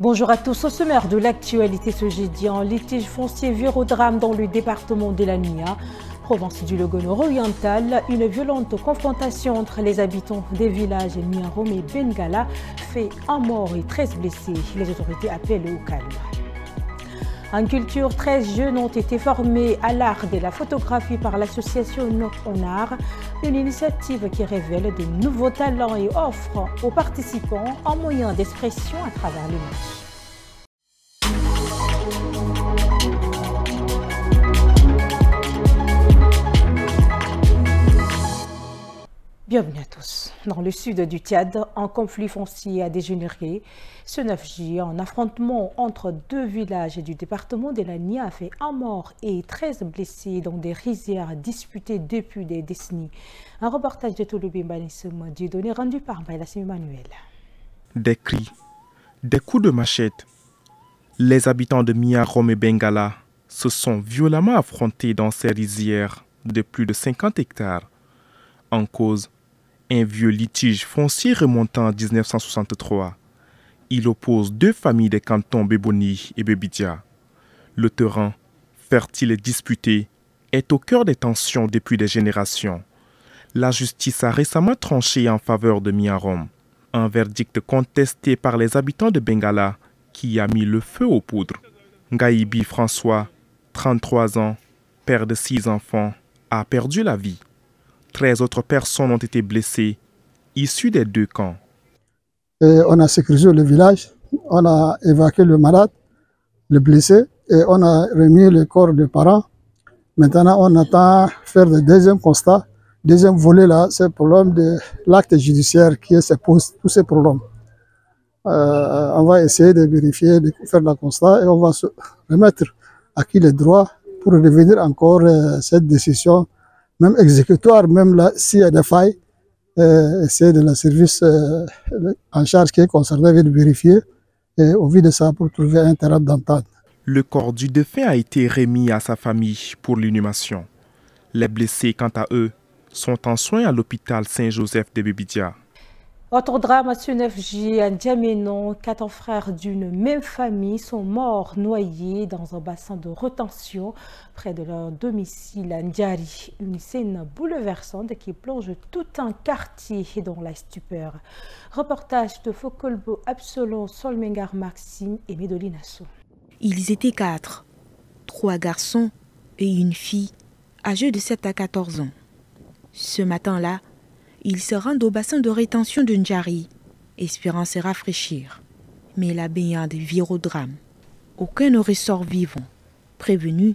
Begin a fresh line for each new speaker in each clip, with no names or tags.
Bonjour à tous. Au sommaire de l'actualité ce jeudi, un litige foncier vire au drame dans le département de la Nia, province du Logone-Oriental. Une violente confrontation entre les habitants des villages Niarom et Bengala fait un mort et 13 blessés. Les autorités appellent au calme. En culture, 13 jeunes ont été formés à l'art de la photographie par l'association Notre en Art, une initiative qui révèle de nouveaux talents et offre aux participants un moyen d'expression à travers l'image. Bienvenue à tous. Dans le sud du Tchad, un conflit foncier a dégénéré. Ce 9 juillet, un affrontement entre deux villages du département de la Nia a fait un mort et 13 blessés dans des rizières disputées depuis des décennies. Un reportage de Touloubé Banissoum du donné rendu par Bailassim Emmanuel.
Des cris, des coups de machette. Les habitants de Niarom et Bengala se sont violemment affrontés dans ces rizières de plus de 50 hectares. En cause, un vieux litige foncier remontant en 1963. Il oppose deux familles des cantons Beboni et Bebidia. Le terrain, fertile et disputé, est au cœur des tensions depuis des générations. La justice a récemment tranché en faveur de Niarom. Un verdict contesté par les habitants de Bengala qui a mis le feu aux poudres. Ngaïbi François, 33 ans, père de 6 enfants, a perdu la vie. 13 autres personnes ont été blessées, issues des deux camps.
On a sécurisé le village, on a évacué le malade, le blessé, et on a remis le corps des parents. Maintenant, on attend faire le deuxième constat. Deuxième volet, là, c'est le problème de l'acte judiciaire qui pose tous ces problèmes. On va essayer de vérifier, de faire le constat, et on va se remettre à qui le droit pour revenir encore cette décision, même exécutoire, même là, s'il y a des failles, c'est de la service en charge qui est concerné de vérifier et au vu de ça pour trouver un terrain d'entente.
Le corps du défunt a été remis à sa famille pour l'inhumation. Les blessés, quant à eux, sont en soins à l'hôpital Saint-Joseph de Bebidia.
Autre drame ce 9 juillet à N'Djamena, 4 frères d'une même famille sont morts noyés dans un bassin de rétention près de leur domicile à N'Djari. Une scène bouleversante qui plonge tout un quartier dans la stupeur. Reportage de Fokolbo Absolon, Solmengar Maxime et Medolinasso.
Ils étaient 4, 3 garçons et une fille âgés de 7 à 14 ans. Ce matin-là, ils se rendent au bassin de rétention de N'Djari, espérant se rafraîchir. Mais la baignade vire au drame. Aucun ne ressort vivant. Prévenus,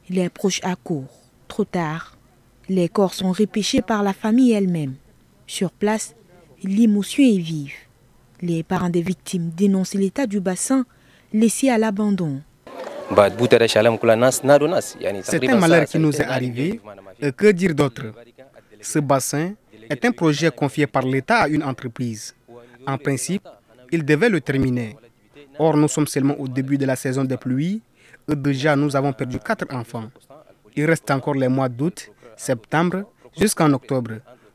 les proches accourent. Trop tard, les corps sont repêchés par la famille elle-même. Sur place, l'émotion est vive. Les parents des victimes dénoncent l'état du bassin laissé à l'abandon.
C'est un malheur qui nous est arrivé. Que dire d'autre? Ce bassin est un projet confié par l'État à une entreprise. En principe, il devait le terminer. Or, nous sommes seulement au début de la saison des pluies et déjà nous avons perdu 4 enfants. Il reste encore les mois d'août, septembre, jusqu'en octobre.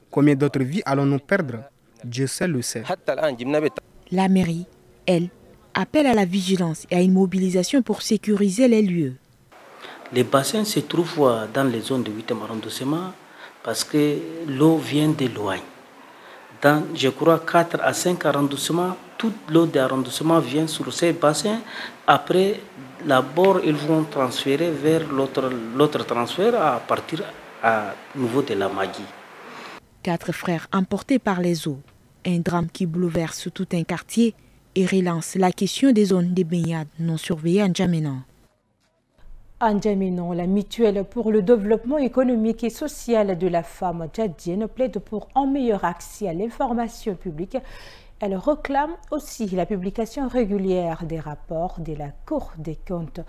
Combien d'autres vies allons-nous perdre? Dieu seul le sait.
La mairie, elle, appelle à la vigilance et à une mobilisation pour sécuriser les lieux.
Les bassins se trouvent dans les zones de 8e arrondissement parce que l'eau vient de loin. Dans, je crois, 4 à 5 arrondissements, toute l'eau des arrondissements vient sur ces bassins. Après, d'abord, ils vont transférer vers l'autre transfert à partir à nouveau de la Magui.
4 frères emportés par les eaux. Un drame qui bouleverse tout un quartier et relance la question des zones de baignade non surveillées à N'Djamena.
À N'Djamena, la mutuelle pour le développement économique et social de la femme tchadienne plaide pour un meilleur accès à l'information publique. Elle réclame aussi la publication régulière des rapports de la Cour des comptes.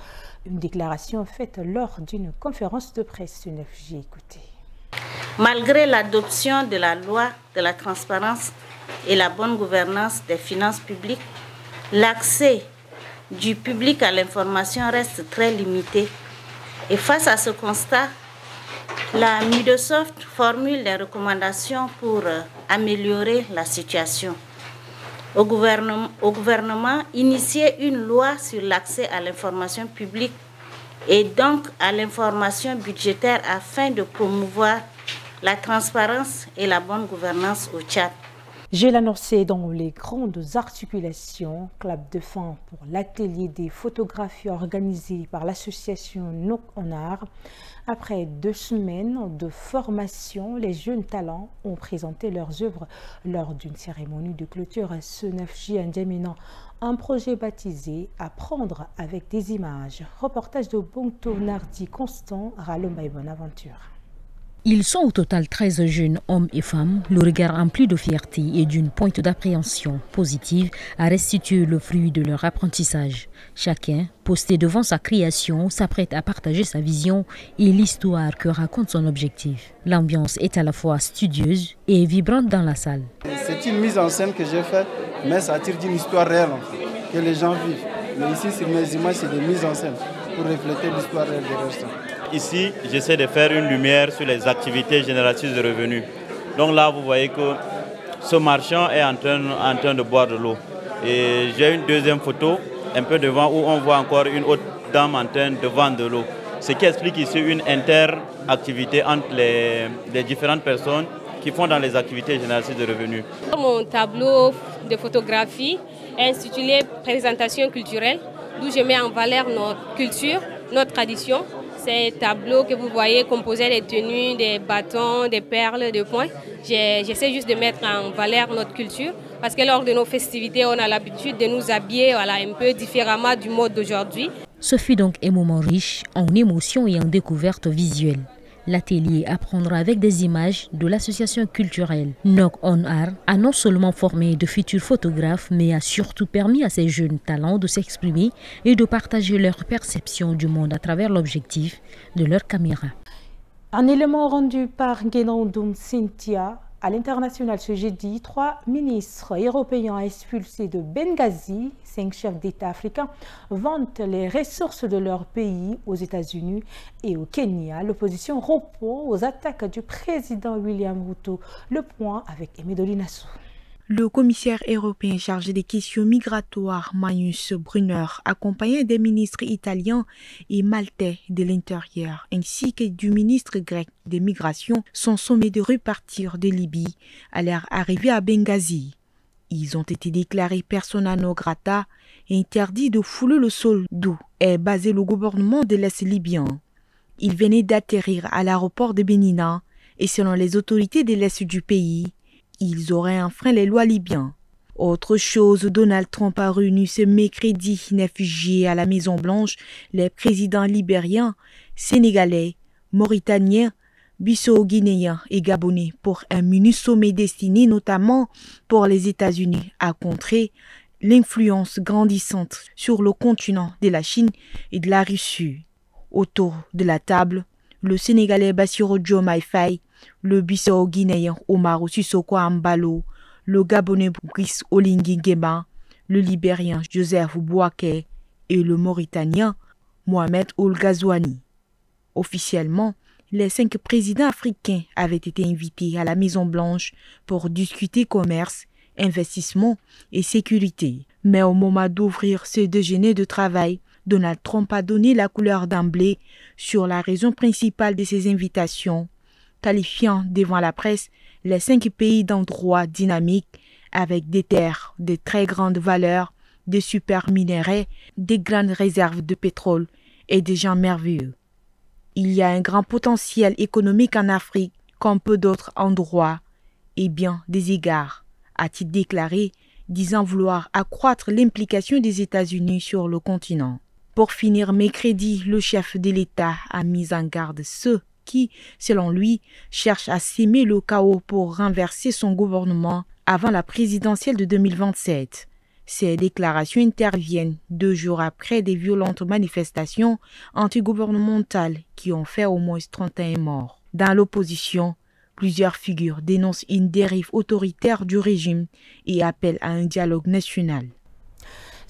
Une déclaration faite lors d'une conférence de presse ce 9 juillet. Écoutez.
Malgré l'adoption de la loi de la transparence et la bonne gouvernance des finances publiques, l'accès du public à l'information reste très limité. Et face à ce constat, la Midosoft formule des recommandations pour améliorer la situation. au gouvernement initier une loi sur l'accès à l'information publique et donc à l'information budgétaire afin de promouvoir la transparence et la bonne gouvernance au Tchad.
Je l'annonçais dans les grandes articulations, clap de fin pour l'atelier des photographies organisé par l'association Nok en Art. Après 2 semaines de formation, les jeunes talents ont présenté leurs œuvres lors d'une cérémonie de clôture ce 9 juillet en Djamena. Un projet baptisé « Apprendre avec des images ». Reportage de Bongto Nardi Constant, Ralombaï Bonaventure.
Ils sont au total 13 jeunes hommes et femmes, le regard empli de fierté et d'une pointe d'appréhension positive à restituer le fruit de leur apprentissage. Chacun, posté devant sa création, s'apprête à partager sa vision et l'histoire que raconte son objectif. L'ambiance est à la fois studieuse et vibrante dans la salle.
C'est une mise en scène que j'ai faite, mais ça tire d'une histoire réelle que les gens vivent. Mais ici, sur mes images, c'est des mises en scène pour refléter l'histoire réelle des restaurants.
Ici, j'essaie de faire une lumière sur les activités génératrices de revenus. Donc là, vous voyez que ce marchand est en train de boire de l'eau. Et j'ai une deuxième photo, un peu devant, où on voit encore une autre dame en train de vendre de l'eau. Ce qui explique ici une interactivité entre les différentes personnes qui font dans les activités génératrices de revenus.
Mon tableau de photographie est intitulé « Présentation culturelle », d'où je mets en valeur notre culture, notre tradition. Ces tableaux que vous voyez composés des tenues, des bâtons, des perles, des points. J'essaie juste de mettre en valeur notre culture parce que lors de nos festivités, on a l'habitude de nous habiller un peu différemment du mode d'aujourd'hui.
Ce fut donc un moment riche en émotions et en découvertes visuelles. L'atelier Apprendre avec des images de l'association culturelle Nok en Art a non seulement formé de futurs photographes, mais a surtout permis à ces jeunes talents de s'exprimer et de partager leur perception du monde à travers l'objectif de leur caméra.
Un élément rendu par Ngenandoum Cynthia à l'international ce jeudi, 3 ministres européens expulsés de Benghazi, 5 chefs d'État africains, vantent les ressources de leur pays aux États-Unis et au Kenya. L'opposition répond aux attaques du président William Ruto. Le point avec Emedoli Nassou.
Le commissaire européen chargé des questions migratoires, Magnus Brunner, accompagné des ministres italiens et maltais de l'Intérieur, ainsi que du ministre grec des Migrations, sont sommés de repartir de Libye à leur arrivée à Benghazi. Ils ont été déclarés persona non grata et interdits de fouler le sol d'où est basé le gouvernement de l'Est libyen. Ils venaient d'atterrir à l'aéroport de Benina et selon les autorités de l'Est du pays, ils auraient enfreint les lois libyennes. Autre chose, Donald Trump a réuni ce mercredi 9 juillet à la Maison-Blanche les présidents libériens, sénégalais, mauritaniens, bissau-guinéens et gabonais pour un mini sommet destiné notamment pour les États-Unis à contrer l'influence grandissante sur le continent de la Chine et de la Russie. Autour de la table, le Sénégalais Bassirou Diomaye Faye, le bissau-guinéen Omar Sissoko Ambalo, le Gabonais Brice Oligui Nguema, le Libérien Joseph Boaké et le Mauritanien Mohamed Ould Ghazouani. Officiellement, les 5 présidents africains avaient été invités à la Maison-Blanche pour discuter commerce, investissement et sécurité. Mais au moment d'ouvrir ce déjeuner de travail, Donald Trump a donné la couleur d'emblée sur la raison principale de ces invitations, qualifiant devant la presse les 5 pays d'un droit dynamique avec des terres de très grande valeur, des super minéraux, des grandes réserves de pétrole et des gens merveilleux. Il y a un grand potentiel économique en Afrique, comme peu d'autres endroits, et bien des égards, a-t-il déclaré, disant vouloir accroître l'implication des États-Unis sur le continent. Pour finir mercredi, le chef de l'État a mis en garde ceux qui, selon lui, cherchent à s'aimer le chaos pour renverser son gouvernement avant la présidentielle de 2027. Ces déclarations interviennent 2 jours après des violentes manifestations antigouvernementales qui ont fait au moins 31 morts. Dans l'opposition, plusieurs figures dénoncent une dérive autoritaire du régime et appellent à un dialogue national.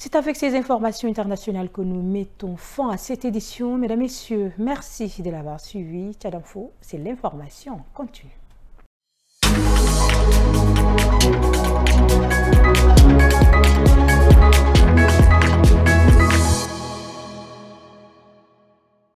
C'est avec ces informations internationales que nous mettons fin à cette édition. Mesdames, Messieurs, merci de l'avoir suivi. Tchad Info, c'est l'information continue.